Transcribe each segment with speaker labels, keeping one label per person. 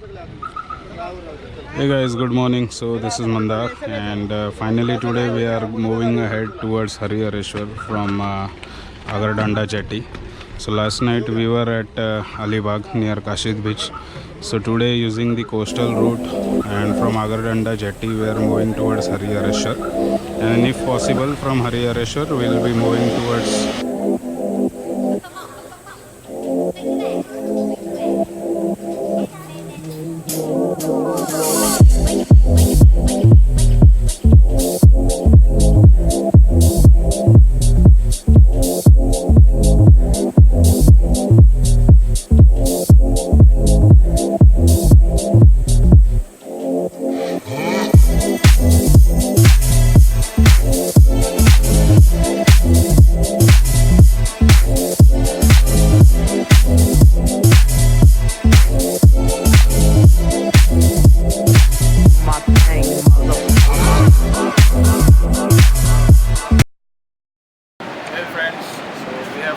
Speaker 1: Hey guys, good morning. So this is Mandar, and finally today we are moving ahead towards Harihareshwar from Agardanda Jetty. So last night we were at Alibag near Kashid beach. So today, using the coastal route and from Agardanda Jetty, we are moving towards Harihareshwar, and if possible from Harihareshwar we will be moving towards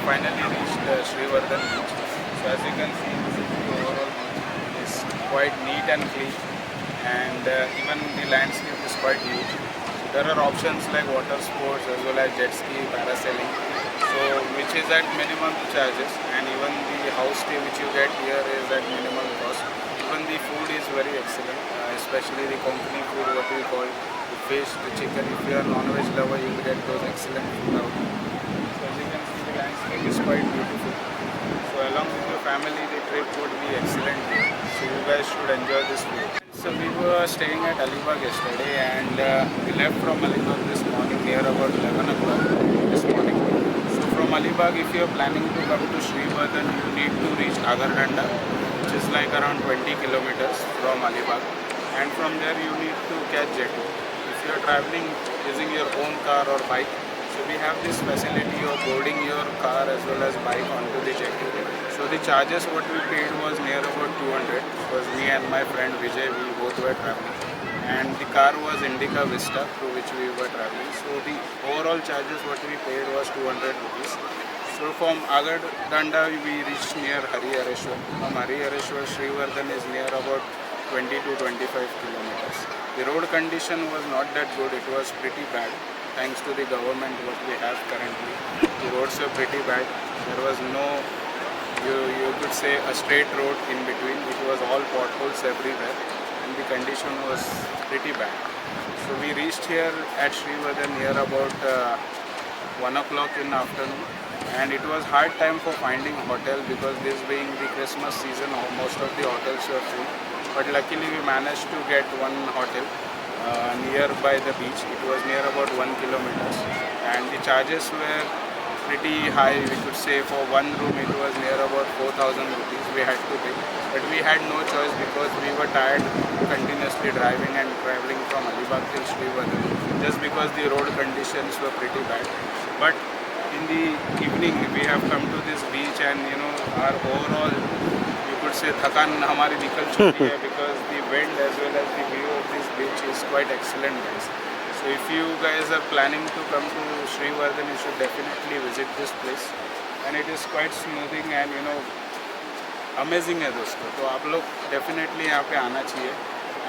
Speaker 1: finally reached Srivardhan beach. So as you can see, this is the overall beach. It is quite neat and clean, and even the landscape is quite huge. There are options like water sports as well as jet ski, parasailing, so which is at minimum charges, and even the house stay which you get here is at minimal cost. Even the food is very excellent, especially the company food, what we call the fish, the chicken. If you are a non-veg lover, you will get those excellent food out. The landscape is quite beautiful. So along with your family, the trip would be excellent here. So you guys should enjoy this trip. So we were staying at Alibag yesterday, and we left from Alibag this morning near about 11 o'clock this morning. So from Alibag, if you are planning to come to Srivardhan, you need to reach Agardanda, which is like around 20 kilometers from Alibag. And from there you need to catch jetty. If you are traveling using your own car or bike, so we have this facility of boarding your car as well as bike onto the jetty. So the charges what we paid was near about 200, because me and my friend Vijay, we both were traveling, and the car was Indica Vista through which we were traveling. So the overall charges what we paid was 200 rupees. So from Agardanda we reached near Harihareshwar. From Harihareshwar, Srivardhan is near about 20 to 25 kilometers. The road condition was not that good, it was pretty bad. Thanks to the government what we have currently, the roads were pretty bad. There was no, you could say, a straight road in between. It was all potholes everywhere, and the condition was pretty bad. So we reached here at Srivardhan near about 1 o'clock in the afternoon, and it was hard time for finding a hotel, because this being the Christmas season, most of the hotels were full. But luckily we managed to get one hotel nearby the beach. It was near about 1 kilometer, and the charges were pretty high. We could say for one room it was near about 4,000 rupees we had to pay, but we had no choice because we were tired continuously driving and traveling from Alibag till Srivardhan, just because the road conditions were pretty bad. But in the evening we have come to this beach, and our overall, you could say, thakan hamari nikal chuki hai, because the wind as well as the view of this beach is quite excellent, guys. So if you guys are planning to come to Srivardhan, you should definitely visit this place, and it is quite smoothing and amazing है दोस्तों. तो आप लोग definitely यहाँ पे आना चाहिए.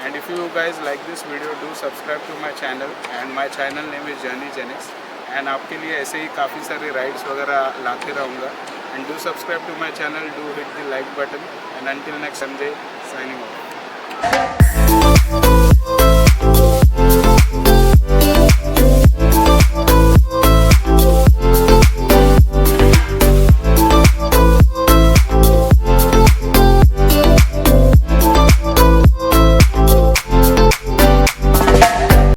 Speaker 1: And if you guys like this video, do subscribe to my channel, and my channel name is Journey Genix, and आपके लिए ऐसे ही काफ़ी सारे राइड्स वगैरह लाते रहूँगा. And do subscribe to my channel, do hit the like button, and until next Sunday, signing off.